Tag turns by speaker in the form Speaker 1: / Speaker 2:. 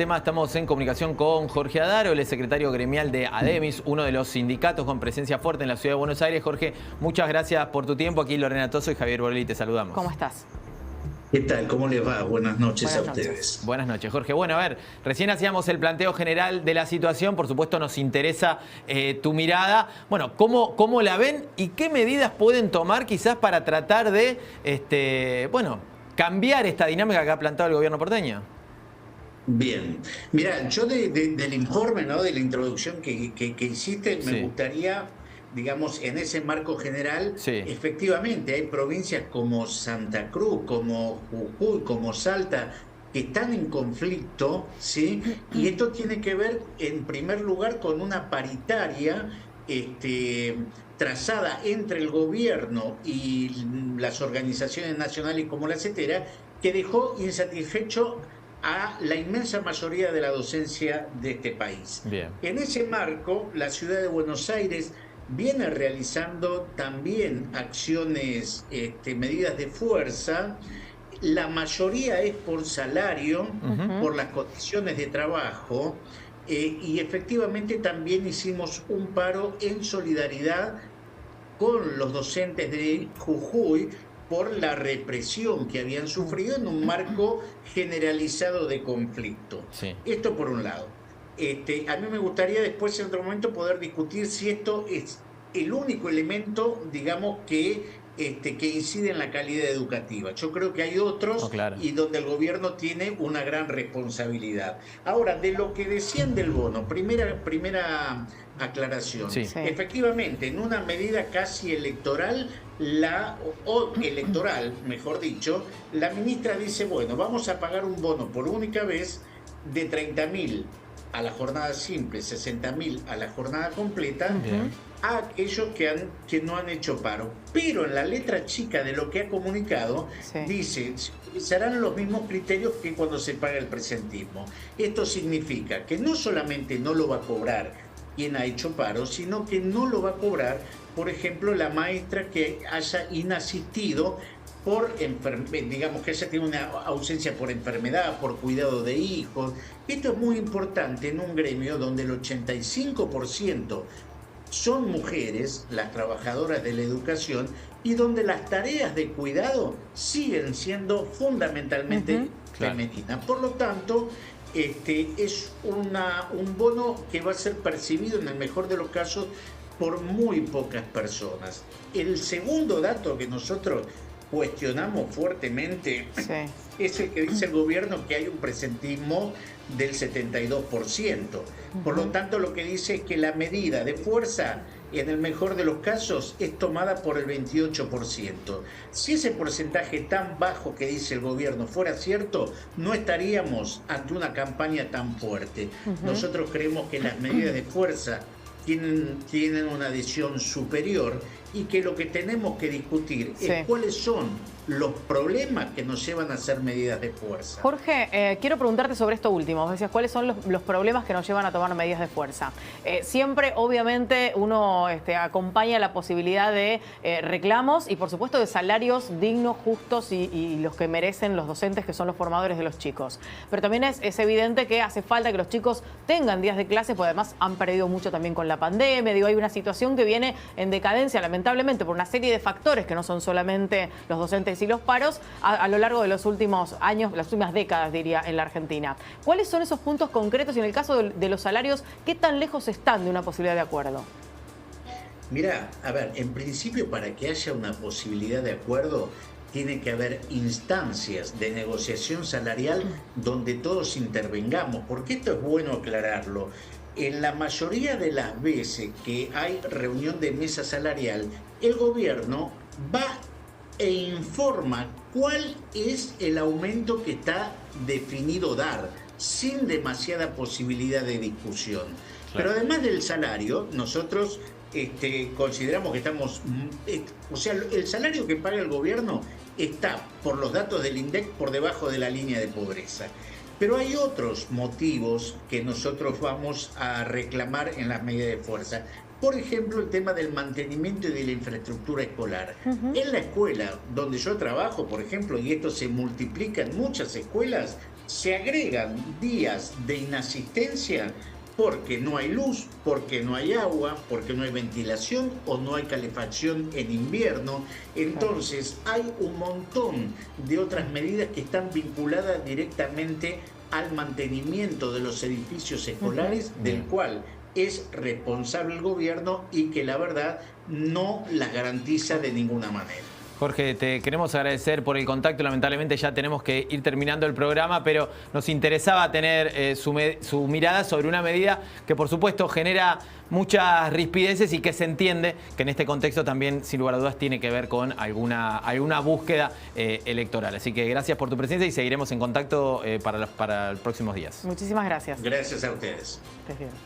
Speaker 1: tema, estamos en comunicación con Jorge Adaro, él es secretario gremial de ADEMIS, uno de los sindicatos con presencia fuerte en la ciudad de Buenos Aires. Jorge, muchas gracias por tu tiempo. Aquí Lorena Toso y Javier Borelli, te saludamos.
Speaker 2: ¿Cómo estás?
Speaker 3: ¿Qué tal? ¿Cómo les va? Buenas noches a ustedes.
Speaker 1: Buenas noches, Jorge. Bueno, a ver, recién hacíamos el planteo general de la situación. Por supuesto, nos interesa tu mirada. Bueno, ¿cómo la ven y qué medidas pueden tomar quizás para tratar de, cambiar esta dinámica que ha plantado el gobierno porteño?
Speaker 3: Bien. Mira, yo del informe, ¿no? De la introducción que hiciste, me gustaría, digamos, en ese marco general, efectivamente hay provincias como Santa Cruz, como Jujuy, como Salta, que están en conflicto, ¿sí? Y esto tiene que ver, en primer lugar, con una paritaria trazada entre el gobierno y las organizaciones nacionales como la CETERA, que dejó insatisfecho a la inmensa mayoría de la docencia de este país.
Speaker 1: Bien.
Speaker 3: En ese marco, la ciudad de Buenos Aires viene realizando también acciones, medidas de fuerza. La mayoría es por salario, por las condiciones de trabajo, y efectivamente también hicimos un paro en solidaridad con los docentes de Jujuy por la represión que habían sufrido en un marco generalizado de conflicto. Sí. Esto por un lado. A mí me gustaría después en otro momento poder discutir si esto es el único elemento, digamos, que incide en la calidad educativa. Yo creo que hay otros y donde el gobierno tiene una gran responsabilidad. Ahora, de lo que decían del bono, primera aclaración. Sí. Efectivamente, en una medida casi electoral, mejor dicho, la ministra dice, bueno, vamos a pagar un bono por única vez de 30.000 a la jornada simple, 60.000 a la jornada completa, a aquellos que no han hecho paro. Pero en la letra chica de lo que ha comunicado, dice, se utilizarán los mismos criterios que cuando se paga el presentismo. Esto significa que no solamente no lo va a cobrar quien ha hecho paro, sino que no lo va a cobrar, por ejemplo, la maestra que haya inasistido por digamos que ella tiene una ausencia por enfermedad, por cuidado de hijos. Esto es muy importante en un gremio donde el 85% son mujeres, las trabajadoras de la educación, y donde las tareas de cuidado siguen siendo fundamentalmente femeninas. Por lo tanto, es un bono que va a ser percibido en el mejor de los casos por muy pocas personas. El segundo dato que nosotros cuestionamos fuertemente es el que dice el gobierno, que hay un presentismo del 72%. Por lo tanto, lo que dice es que la medida de fuerza, en el mejor de los casos, es tomada por el 28%. Si ese porcentaje tan bajo que dice el gobierno fuera cierto, no estaríamos ante una campaña tan fuerte. Nosotros creemos que las medidas de fuerza tienen una adhesión superior y que lo que tenemos que discutir es cuáles son los problemas que nos llevan a hacer medidas de fuerza.
Speaker 2: Jorge, quiero preguntarte sobre esto último. Vos decías, ¿cuáles son los problemas que nos llevan a tomar medidas de fuerza? Siempre, obviamente, uno acompaña la posibilidad de reclamos y, por supuesto, de salarios dignos, justos y los que merecen los docentes, que son los formadores de los chicos. Pero también es evidente que hace falta que los chicos tengan días de clase, porque además han perdido mucho también con la pandemia. Digo, hay una situación que viene en decadencia, lamentablemente, por una serie de factores que no son solamente los docentes y los paros a lo largo de los últimos años, las últimas décadas, diría, en la Argentina. ¿Cuáles son esos puntos concretos y en el caso de los salarios, qué tan lejos están de una posibilidad de acuerdo?
Speaker 3: Mirá, a ver, en principio para que haya una posibilidad de acuerdo tiene que haber instancias de negociación salarial donde todos intervengamos, porque esto es bueno aclararlo. En la mayoría de las veces que hay reunión de mesa salarial, el gobierno va e informa cuál es el aumento que está definido dar, sin demasiada posibilidad de discusión. Pero además del salario, nosotros consideramos que estamos... o sea, el salario que paga el gobierno está, por los datos del INDEC, por debajo de la línea de pobreza. Pero hay otros motivos que nosotros vamos a reclamar en las medidas de fuerza. Por ejemplo, el tema del mantenimiento y de la infraestructura escolar. En la escuela donde yo trabajo, por ejemplo, y esto se multiplica en muchas escuelas, se agregan días de inasistencia porque no hay luz, porque no hay agua, porque no hay ventilación o no hay calefacción en invierno. Entonces hay un montón de otras medidas que están vinculadas directamente al mantenimiento de los edificios escolares, del cual es responsable el gobierno y que la verdad no las garantiza de ninguna manera.
Speaker 1: Jorge, te queremos agradecer por el contacto. Lamentablemente ya tenemos que ir terminando el programa, pero nos interesaba tener su mirada sobre una medida que, por supuesto, genera muchas rispideces y que se entiende que en este contexto también, sin lugar a dudas, tiene que ver con alguna búsqueda electoral. Así que gracias por tu presencia y seguiremos en contacto para los próximos días.
Speaker 2: Muchísimas gracias.
Speaker 3: Gracias a ustedes.
Speaker 2: Estés bien.